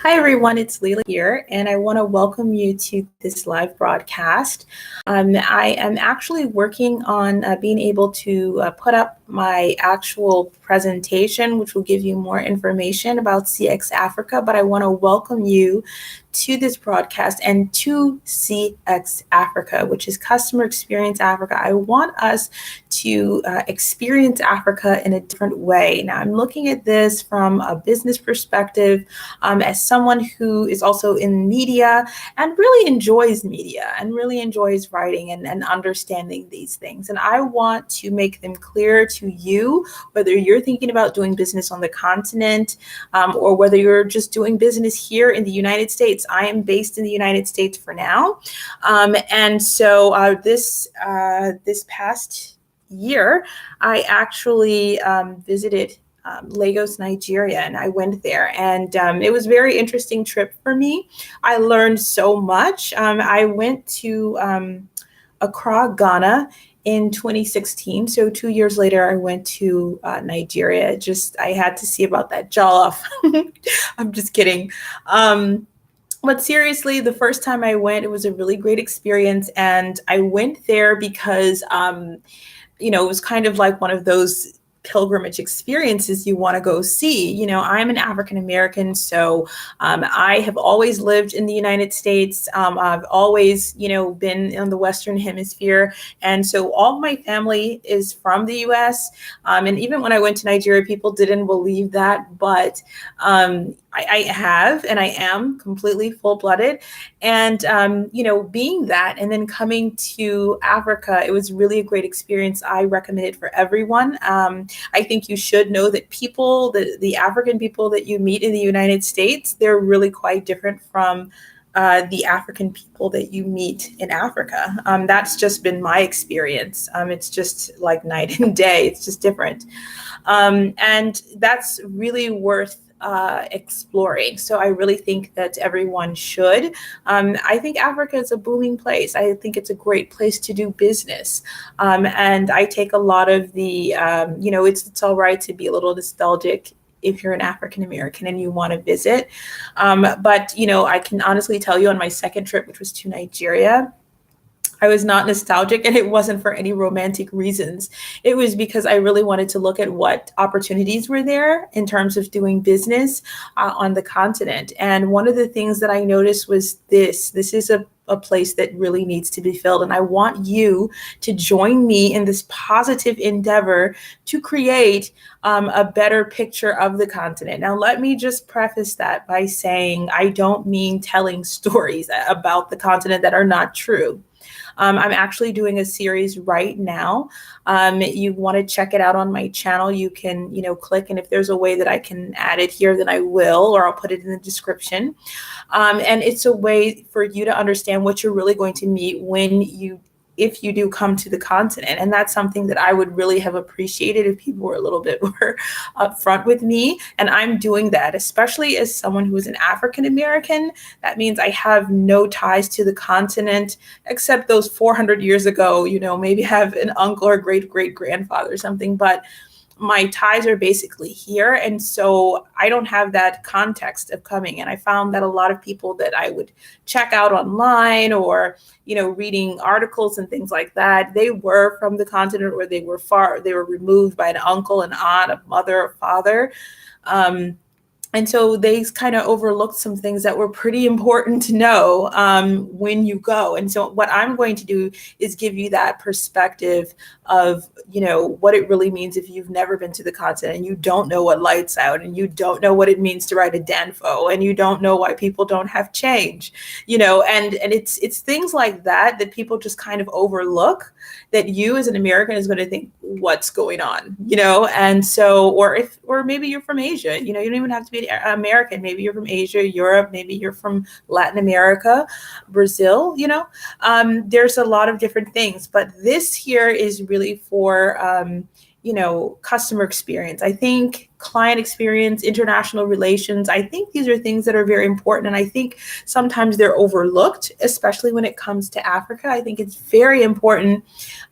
Hi everyone, it's Leila here, and I want to welcome you to this live broadcast. I am actually working on being able to put up my actual presentation, which will give you more information about CXAfrica, but I want to welcome you to this broadcast and to CXAfrica, which is Customer Experience Africa. I want us to experience Africa in a different way. Now, I'm looking at this from a business perspective, as someone who is also in media and really enjoys media and really enjoys writing and understanding these things. And I want to make them clear to you, whether you're thinking about doing business on the continent or whether you're just doing business here in the United States. I am based in the United States for now. And so this past year, I actually visited Lagos, Nigeria, and I went there, and it was a very interesting trip for me. I learned so much. I went to Accra, Ghana in 2016. So 2 years later, I went to Nigeria. I had to see about that jollof. I'm just kidding. But seriously, the first time I went, it was a really great experience. And I went there because, it was kind of like one of those pilgrimage experiences you want to go see. I'm an African American, so I have always lived in the United States. I've always, been in the Western Hemisphere. And so all my family is from the US. And even when I went to Nigeria, people didn't believe that, but I have, and I am completely full-blooded. And, being that and then coming to Africa, it was really a great experience. I recommend it for everyone. I think you should know that the African people that you meet in the United States, they're really quite different from the African people that you meet in Africa. That's just been my experience. It's just like night and day. It's just different. And that's really worth exploring. So I really think that everyone should. I think Africa is a booming place. I think it's a great place to do business. And I take a lot of the, it's all right to be a little nostalgic if you're an African American and you want to visit. But I can honestly tell you on my second trip, which was to Nigeria, I was not nostalgic, and it wasn't for any romantic reasons. It was because I really wanted to look at what opportunities were there in terms of doing business on the continent. And one of the things that I noticed was this is a place that really needs to be filled. And I want you to join me in this positive endeavor to create a better picture of the continent. Now, let me just preface that by saying I don't mean telling stories about the continent that are not true. I'm actually doing a series right now. You want to check it out on my channel, you can, click, and if there's a way that I can add it here, then I will, or I'll put it in the description. And it's a way for you to understand what you're really going to meet if you do come to the continent. And that's something that I would really have appreciated if people were a little bit more upfront with me. And I'm doing that, especially as someone who is an African American. That means I have no ties to the continent, except those 400 years ago, maybe have an uncle or great-great-grandfather or something, but my ties are basically here. And so I don't have that context of coming. And I found that a lot of people that I would check out online or, reading articles and things like that, they were from the continent, or they were removed by an uncle, an aunt, a mother, a father. And so they kind of overlooked some things that were pretty important to know when you go. And so what I'm going to do is give you that perspective of, what it really means if you've never been to the continent and you don't know what lights out, and you don't know what it means to ride a Danfo, and you don't know why people don't have change, and it's things like that people just kind of overlook, that you as an American is going to think, what's going on, and so, or maybe you're from Asia, you don't even have to be American. Maybe you're from Asia, Europe, maybe you're from Latin America, Brazil, there's a lot of different things, but this here is really for, customer experience. I think client experience, international relations, I think these are things that are very important. And I think sometimes they're overlooked, especially when it comes to Africa. I think it's very important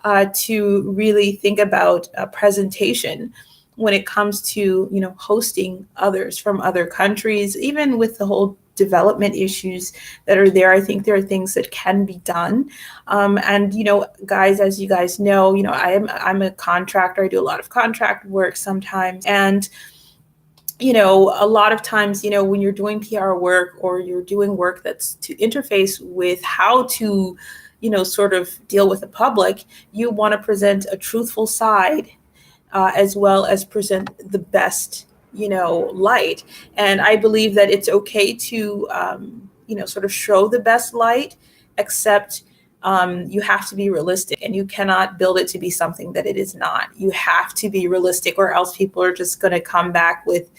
to really think about a presentation when it comes to, hosting others from other countries, even with the whole development issues that are there. I think there are things that can be done. And, guys, as you guys know, I'm a contractor. I do a lot of contract work sometimes. And, a lot of times, when you're doing PR work or you're doing work that's to interface with how to, sort of deal with the public, you want to present a truthful side as well as present the best, light. And I believe that it's okay to, sort of show the best light, except you have to be realistic, and you cannot build it to be something that it is not. You have to be realistic, or else people are just going to come back with,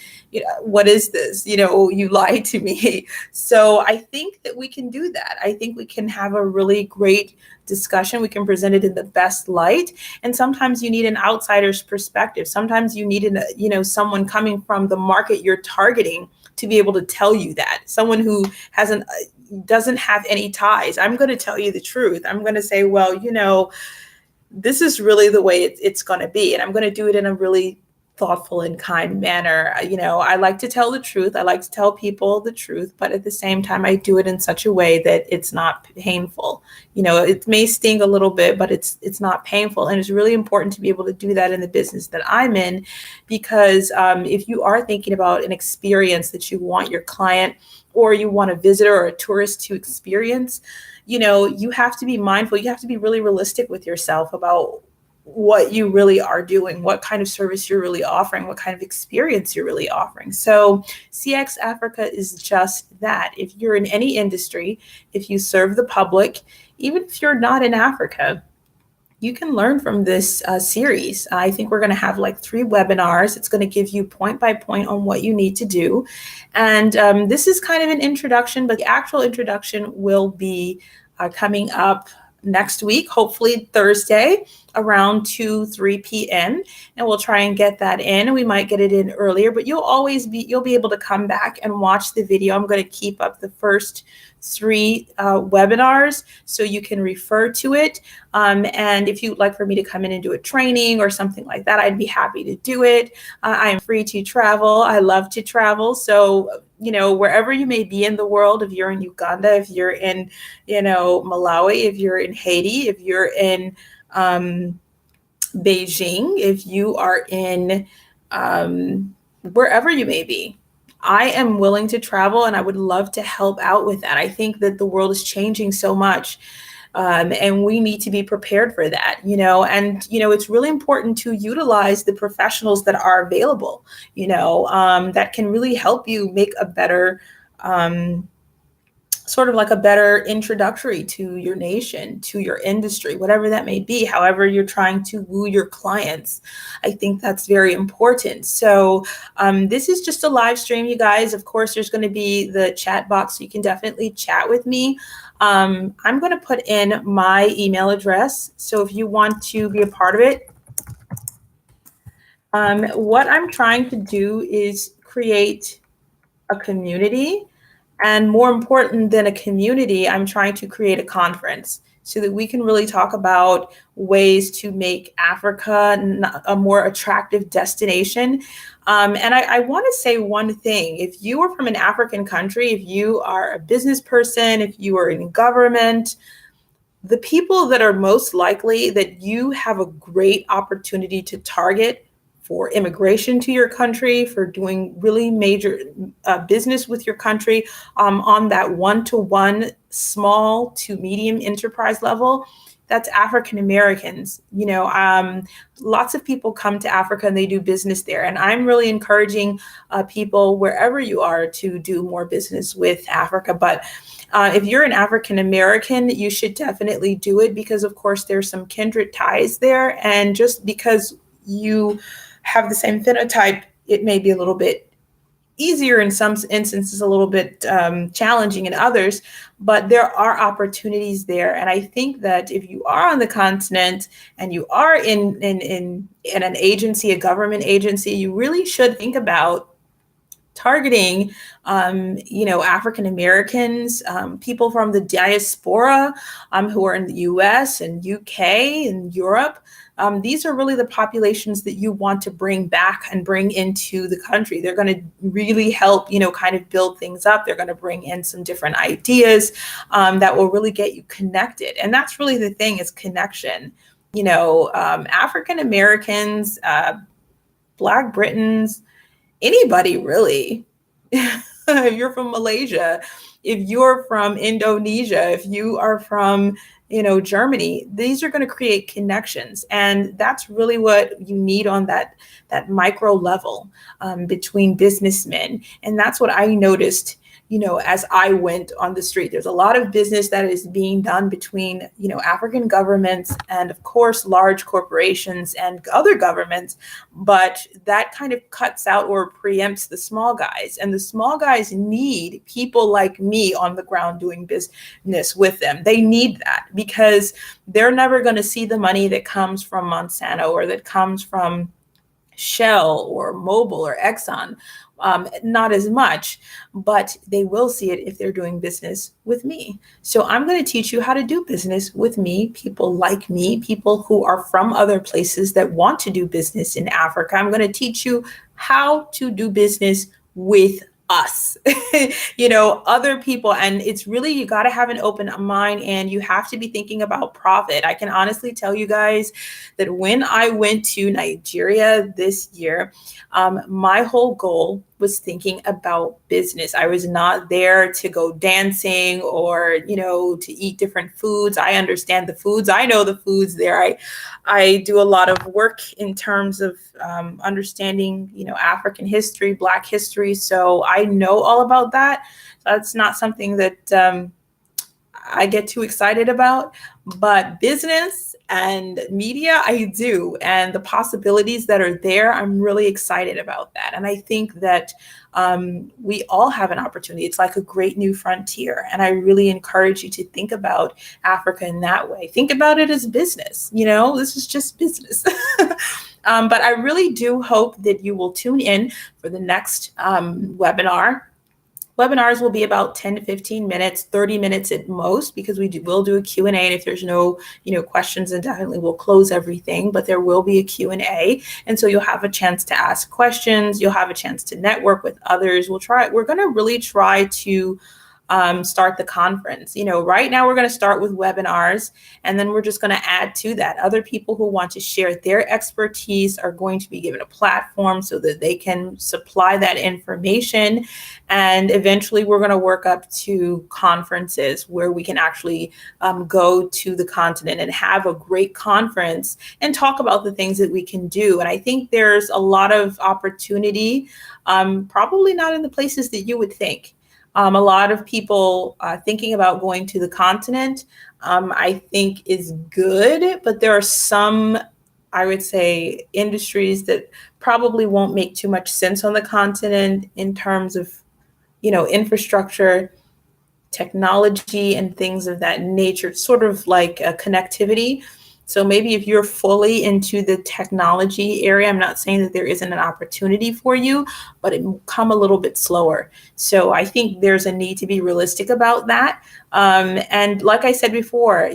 what is this? You lied to me. So I think that we can do that. I think we can have a really great discussion. We can present it in the best light. And sometimes you need an outsider's perspective. Sometimes you need someone coming from the market you're targeting to be able to tell you that. Someone who doesn't have any ties. I'm going to tell you the truth. I'm going to say, well, this is really the way it's going to be. And I'm going to do it in a really thoughtful and kind manner. I like to tell the truth. I like to tell people the truth, but at the same time, I do it in such a way that it's not painful. It may sting a little bit, but it's not painful. And it's really important to be able to do that in the business that I'm in, because if you are thinking about an experience that you want your client or you want a visitor or a tourist to experience, you have to be mindful. You have to be really realistic with yourself about what you really are doing, what kind of service you're really offering, what kind of experience you're really offering. So CX Africa is just that. If you're in any industry, if you serve the public, even if you're not in Africa, you can learn from this series. I think we're going to have like 3 webinars. It's going to give you point by point on what you need to do. And this is kind of an introduction, but the actual introduction will be coming up next week, hopefully Thursday around 2-3 p.m. And we'll try and get that in. We might get it in earlier, but you'll be able to come back and watch the video. I'm going to keep up the first 3 webinars so you can refer to it. And if you'd like for me to come in and do a training or something like that, I'd be happy to do it. I am free to travel. I love to travel. So, wherever you may be in the world, if you're in Uganda, if you're in, Malawi, if you're in Haiti, if you're in Beijing, if you are in wherever you may be, I am willing to travel, and I would love to help out with that. I think that the world is changing so much, and we need to be prepared for that, and, it's really important to utilize the professionals that are available, that can really help you make a better, sort of like a better introductory to your nation, to your industry, whatever that may be, however you're trying to woo your clients. I think that's very important. So this is just a live stream, you guys. Of course, there's going to be the chat box, so you can definitely chat with me. I'm going to put in my email address. So if you want to be a part of it, what I'm trying to do is create a community. And more important than a community, I'm trying to create a conference so that we can really talk about ways to make Africa a more attractive destination. And I want to say one thing. If you are from an African country, if you are a business person, if you are in government, the people that are most likely that you have a great opportunity to target for immigration to your country, for doing really major business with your country on that one-to-one small to medium enterprise level, that's African Americans. Lots of people come to Africa and they do business there. And I'm really encouraging people wherever you are to do more business with Africa. But if you're an African American, you should definitely do it because, of course, there's some kindred ties there. And just because you have the same phenotype, it may be a little bit easier in some instances, a little bit challenging in others, but there are opportunities there. And I think that if you are on the continent and you are in an agency, a government agency, you really should think about targeting, African Americans, people from the diaspora, who are in the US and UK and Europe. These are really the populations that you want to bring back and bring into the country. They're going to really help, kind of build things up. They're going to bring in some different ideas that will really get you connected. And that's really the thing, is connection. African Americans, Black Britons, anybody really. If you're from Malaysia, if you're from Indonesia, if you are from, Germany, these are going to create connections. And that's really what you need on that micro level between businessmen. And that's what I noticed, as I went on the street. There's a lot of business that is being done between, African governments and, of course, large corporations and other governments. But that kind of cuts out or preempts the small guys. And the small guys need people like me on the ground doing business with them. They need that, because they're never going to see the money that comes from Monsanto or that comes from Shell or Mobil or Exxon. Not as much, but they will see it if they're doing business with me. So I'm going to teach you how to do business with me, people like me, people who are from other places that want to do business in Africa. I'm going to teach you how to do business with us, other people. And it's really, you got to have an open mind, and you have to be thinking about profit. I can honestly tell you guys that when I went to Nigeria this year, my whole goal was thinking about business. I was not there to go dancing or, to eat different foods. I understand the foods. I know the foods there. I do a lot of work in terms of understanding, African history, Black history. So I know all about that. That's not something that I get too excited about, but business and media, I do. And the possibilities that are there, I'm really excited about that. And I think that we all have an opportunity. It's like a great new frontier. And I really encourage you to think about Africa in that way. Think about it as business. This is just business. But I really do hope that you will tune in for the next webinar. Webinars will be about 10 to 15 minutes, 30 minutes at most, because will do a Q&A. And if there's no, questions, then definitely we'll close everything, but there will be a Q&A. And so you'll have a chance to ask questions. You'll have a chance to network with others. We're going to really try to start the conference. Right now we're going to start with webinars, and then we're just going to add to that. Other people who want to share their expertise are going to be given a platform so that they can supply that information. And eventually we're going to work up to conferences where we can actually go to the continent and have a great conference and talk about the things that we can do. And I think there's a lot of opportunity, probably not in the places that you would think. A lot of people thinking about going to the continent, I think is good, but there are some, I would say, industries that probably won't make too much sense on the continent in terms of, infrastructure, technology, and things of that nature. It's sort of like a connectivity. So maybe if you're fully into the technology area, I'm not saying that there isn't an opportunity for you, but it will come a little bit slower. So I think there's a need to be realistic about that. And like I said before,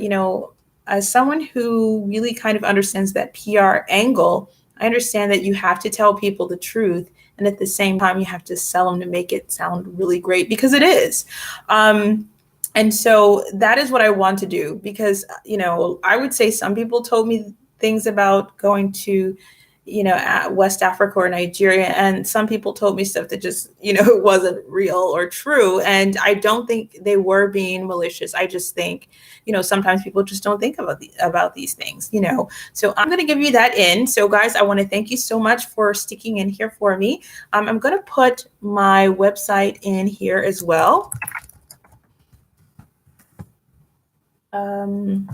as someone who really kind of understands that PR angle, I understand that you have to tell people the truth. And at the same time, you have to sell them to make it sound really great, because it is. And so that is what I want to do, because, I would say some people told me things about going to, West Africa or Nigeria. And some people told me stuff that just, wasn't real or true. And I don't think they were being malicious. I just think, sometimes people just don't think about these things, So I'm going to give you that in. So guys, I want to thank you so much for sticking in here for me. I'm going to put my website in here as well. And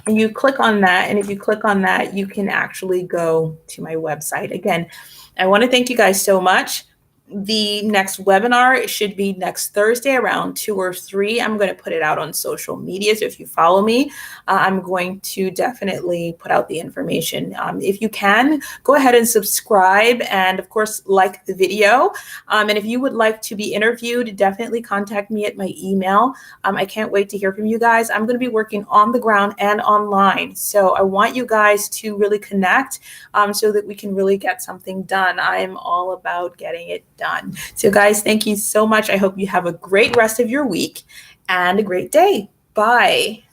you click on that. And if you click on that, you can actually go to my website. Again, I want to thank you guys so much. The next webinar should be next Thursday around 2 or 3. I'm going to put it out on social media. So if you follow me, I'm going to definitely put out the information. If you can, go ahead and subscribe and, of course, like the video. And if you would like to be interviewed, definitely contact me at my email. I can't wait to hear from you guys. I'm going to be working on the ground and online. So I want you guys to really connect so that we can really get something done. I'm all about getting it done. So guys, thank you so much. I hope you have a great rest of your week and a great day. Bye.